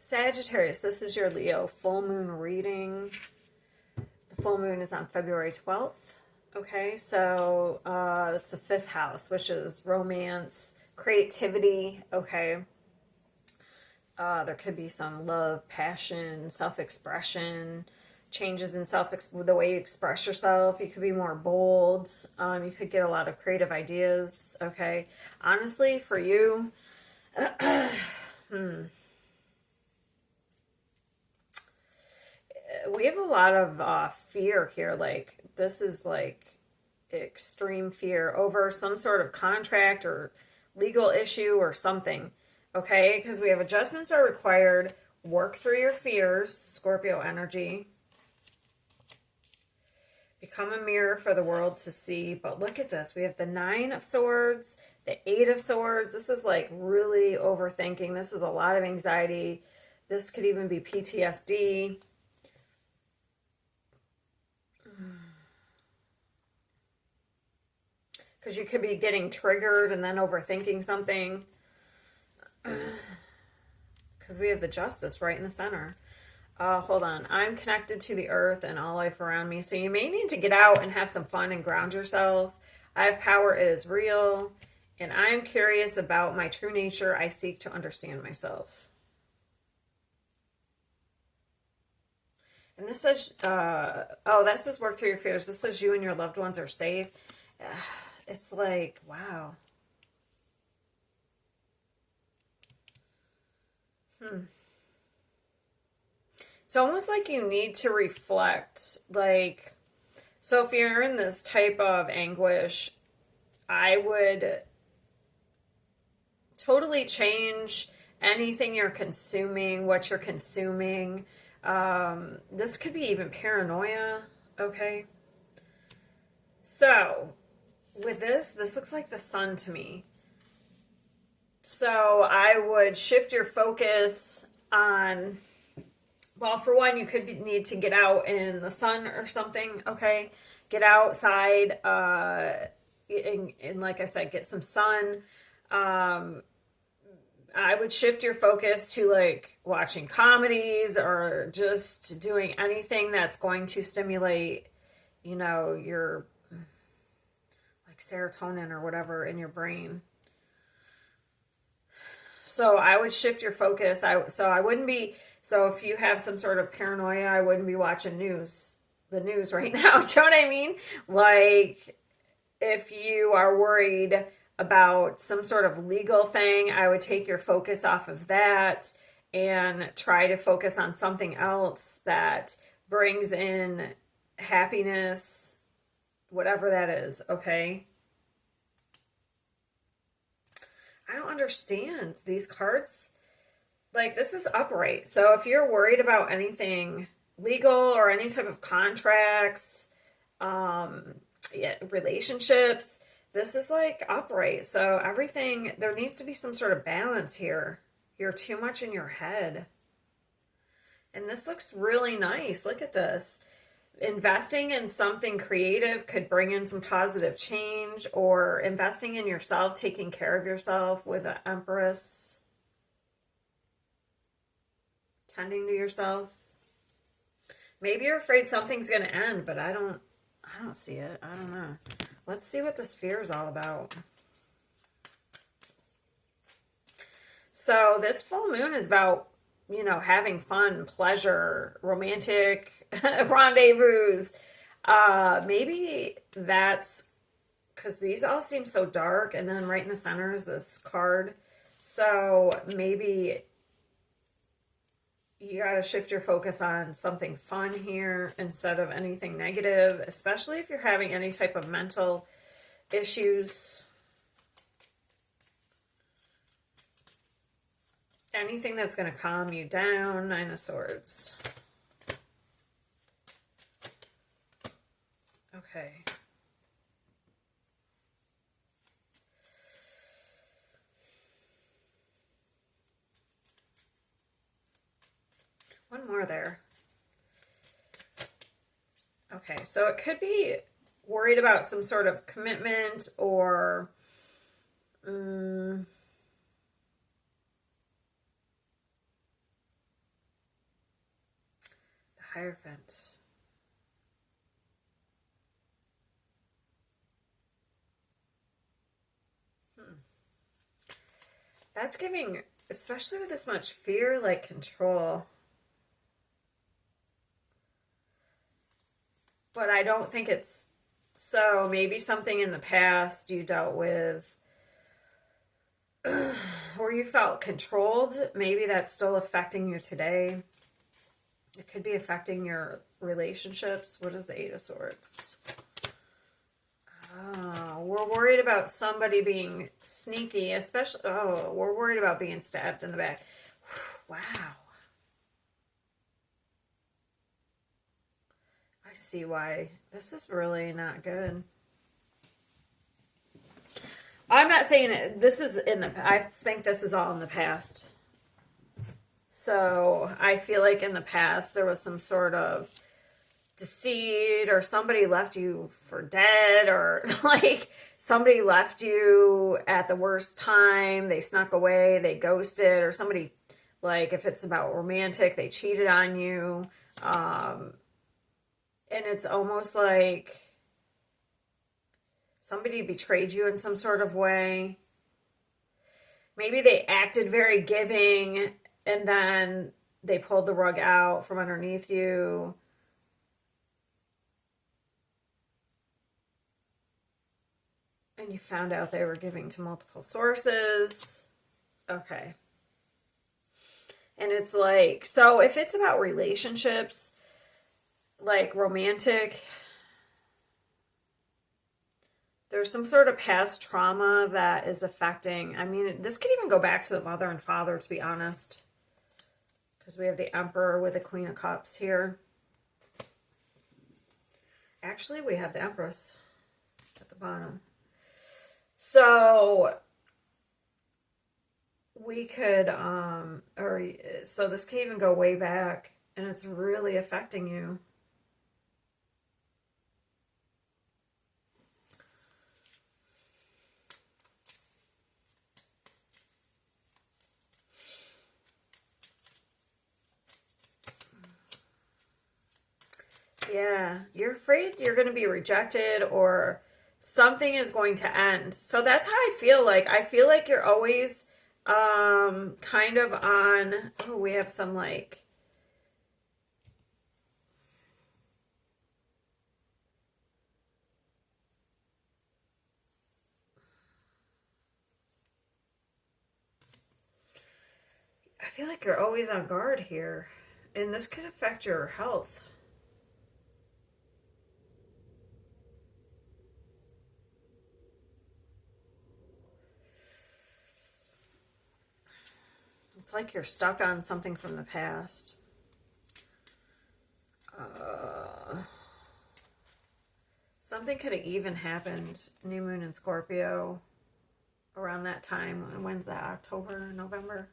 Sagittarius, this is your Leo full moon reading. The full moon is on February 12th. Okay, so that's the fifth house, which is romance, creativity. Okay, there could be some love, passion, self-expression, changes in the way you express yourself. You could be more bold. You could get a lot of creative ideas. Okay, honestly, for you, we have a lot of fear here. Like, this is like extreme fear over some sort of contract or legal issue or something. Okay, because we have adjustments are required. Work through your fears, Scorpio energy. Become a mirror for the world to see. But look at this. We have the Nine of Swords, the Eight of Swords. This is like really overthinking. This is a lot of anxiety. This could even be PTSD. Because you could be getting triggered and then overthinking something. Because we have the Justice right in the center. Hold on. I'm connected to the earth and all life around me. So you may need to get out and have some fun and ground yourself. I have power. It is real. And I'm curious about my true nature. I seek to understand myself. And this says, that says work through your fears. This says you and your loved ones are safe. It's like, wow. It's almost like you need to reflect. Like, so if you're in this type of anguish, I would totally change anything you're consuming, what you're consuming. This could be even paranoia, okay? So, with this looks like the sun to me. So I would shift your focus on, well, for one, you could need to get out in the sun or something, okay? Get outside, and like I said, get some sun. I would shift your focus to like watching comedies or just doing anything that's going to stimulate, your like serotonin or whatever in your brain. So I would shift your focus. So if you have some sort of paranoia, I wouldn't be watching the news right now. Do you know what I mean? Like, if you are worried about some sort of legal thing, I would take your focus off of that and try to focus on something else that brings in happiness, whatever that is, okay? I don't understand these cards. Like, this is upright. So if you're worried about anything legal or any type of contracts, relationships, this is like upright. So everything, there needs to be some sort of balance here. You're too much in your head. And this looks really nice. Look at this. Investing in something creative could bring in some positive change, or investing in yourself, taking care of yourself with the Empress. Tending to yourself. Maybe you're afraid something's going to end, but I don't see it. I don't know. Let's see what this fear is all about. So this full moon is about, having fun, pleasure, romantic rendezvous. Maybe that's because these all seem so dark, and then right in the center is this card. So maybe you got to shift your focus on something fun here instead of anything negative, especially if you're having any type of mental issues. Anything that's going to calm you down. Nine of Swords. Okay. One more there. Okay, so it could be worried about some sort of commitment or Hierophant. That's giving, especially with this much fear, like control. But I don't think it's so. Maybe something in the past you dealt with or you felt controlled. Maybe that's still affecting you today. It could be affecting your relationships. What is the Eight of Swords? Oh, we're worried about somebody being sneaky, especially, oh, we're worried about being stabbed in the back. Wow. I see why. This is really not good. I'm not saying it, this is in the, I think this is all in the past. So I feel like in the past there was some sort of deceit, or somebody left you for dead, or like somebody left you at the worst time, they snuck away, they ghosted, or somebody, like if it's about romantic, they cheated on you. And it's almost like somebody betrayed you in some sort of way. Maybe they acted very giving and then they pulled the rug out from underneath you. And you found out they were giving to multiple sources. Okay. And it's like, so if it's about relationships, like romantic, there's some sort of past trauma that is affecting, I mean, this could even go back to the mother and father, to be honest. Because we have the Emperor with the Queen of Cups here. Actually, we have the Empress at the bottom. So we could, so this can even go way back, and it's really affecting you. Yeah, you're afraid you're going to be rejected or something is going to end. So that's how I feel like. I feel like you're always kind of on, oh, we have some like, I feel like you're always on guard here. And this could affect your health. It's like you're stuck on something from the past. Something could have even happened, new moon in Scorpio, around that time. When's that? October, November?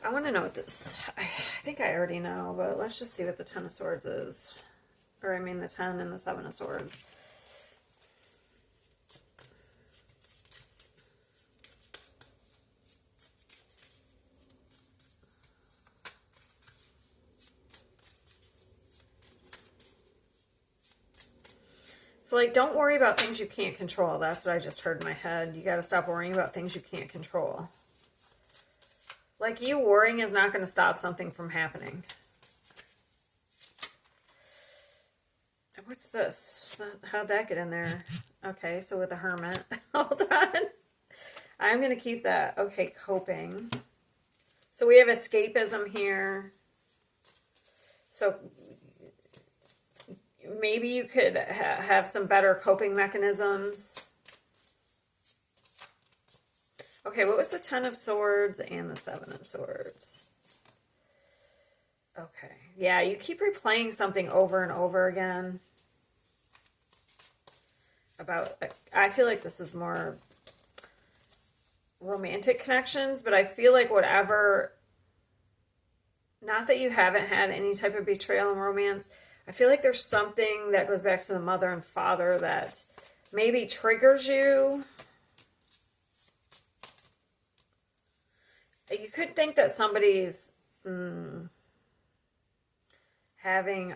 I want to know what this, I think I already know, but let's just see what the Ten of Swords is. Or I mean the 10 and the 7 of Swords. It's like, don't worry about things you can't control. That's what I just heard in my head. You got to stop worrying about things you can't control. Like, you worrying is not going to stop something from happening. What's this? How'd that get in there? Okay, so with the Hermit. Hold on. I'm going to keep that. Okay, coping. So we have escapism here. So maybe you could have some better coping mechanisms. Okay, what was the 10 of Swords and the 7 of Swords? Okay. Yeah, you keep replaying something over and over again. I feel like this is more romantic connections, but I feel like whatever, not that you haven't had any type of betrayal in romance, I feel like there's something that goes back to the mother and father that maybe triggers you. You could think that somebody's having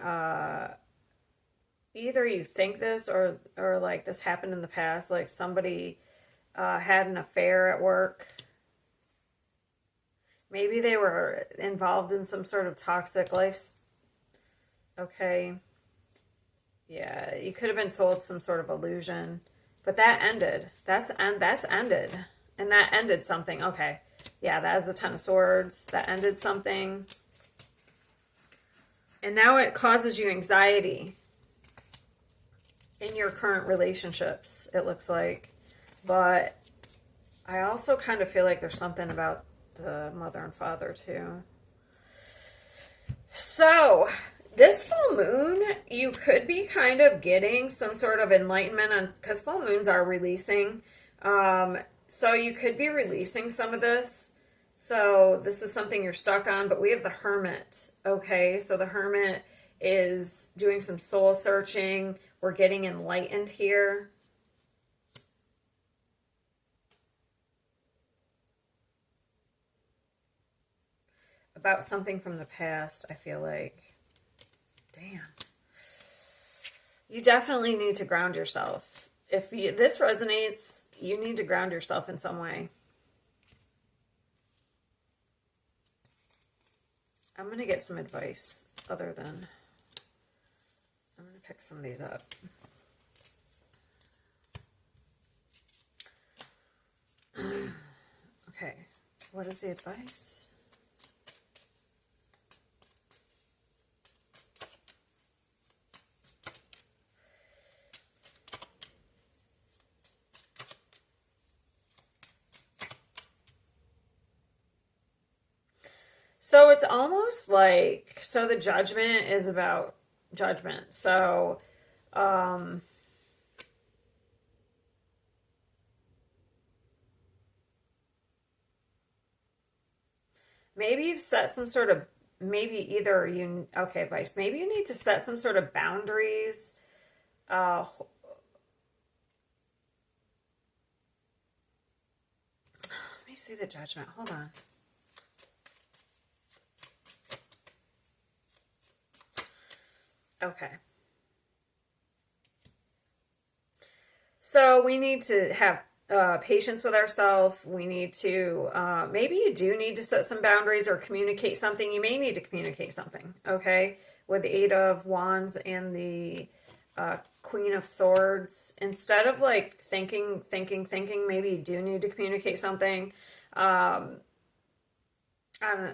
either you think this or like this happened in the past, like somebody had an affair at work. Maybe they were involved in some sort of toxic life. Okay. Yeah, you could have been sold some sort of illusion, but that ended. That's ended, and that ended something. Okay, yeah, that is the Ten of Swords. That ended something, and now it causes you anxiety in your current relationships. It looks like, but I also kind of feel like there's something about the mother and father too. So this full moon, you could be kind of getting some sort of enlightenment on, because full moons are releasing. So you could be releasing some of this. So this is something you're stuck on, but we have the Hermit. Okay, so the Hermit is doing some soul searching. We're getting enlightened here. About something from the past, I feel like. Damn. You definitely need to ground yourself. If this resonates, you need to ground yourself in some way. I'm going to get some advice other than... I'm going to pick some of these up. Okay. What is the advice? So it's almost like, so the Judgment is about judgment. So, maybe you've set some sort of, maybe either you, okay, Vice, maybe you need to set some sort of boundaries. Let me see the Judgment. Hold on. Okay. So we need to have patience with ourselves. We need to, maybe you do need to set some boundaries or communicate something. You may need to communicate something, okay? With the Eight of Wands and the Queen of Swords. Instead of like thinking, maybe you do need to communicate something. I don't know,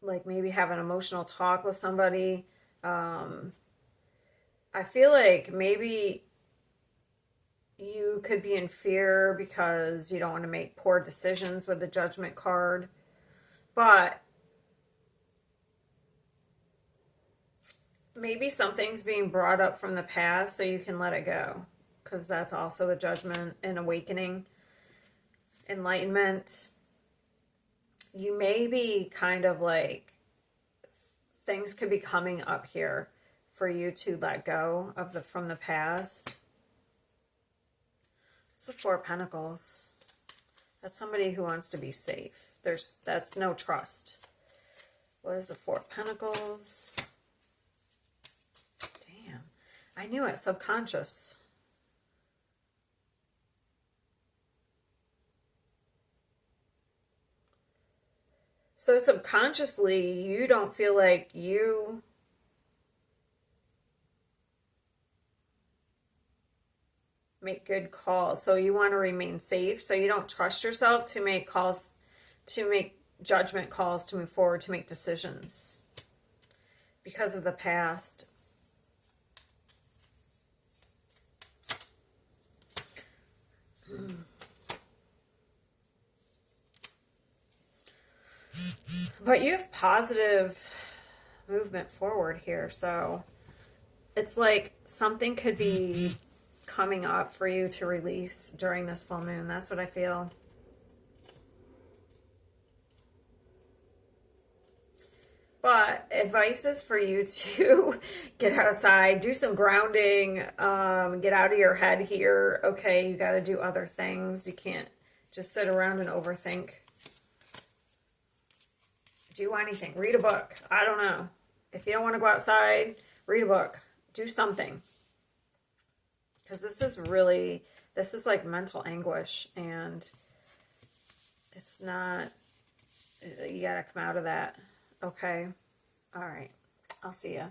like maybe have an emotional talk with somebody. I feel like maybe you could be in fear because you don't want to make poor decisions with the Judgment card. But maybe something's being brought up from the past so you can let it go. Because that's also the Judgment and awakening, enlightenment. You may be kind of like, things could be coming up here for you to let go of from the past. It's the Four of Pentacles. That's somebody who wants to be safe. That's no trust. What is the Four of Pentacles? Damn. I knew it. Subconscious. So subconsciously, you don't feel like you make good calls. So you want to remain safe. So you don't trust yourself to make calls, to make judgment calls, to move forward, to make decisions because of the past. But you have positive movement forward here. So it's like something could be coming up for you to release during this full moon. That's what I feel. But advice is for you to get outside, do some grounding, get out of your head here. Okay, you got to do other things. You can't just sit around and overthink. Do anything. Read a book. I don't know. If you don't want to go outside, read a book. Do something. Because this is like mental anguish, and it's not, you got to come out of that. Okay. All right. I'll see ya.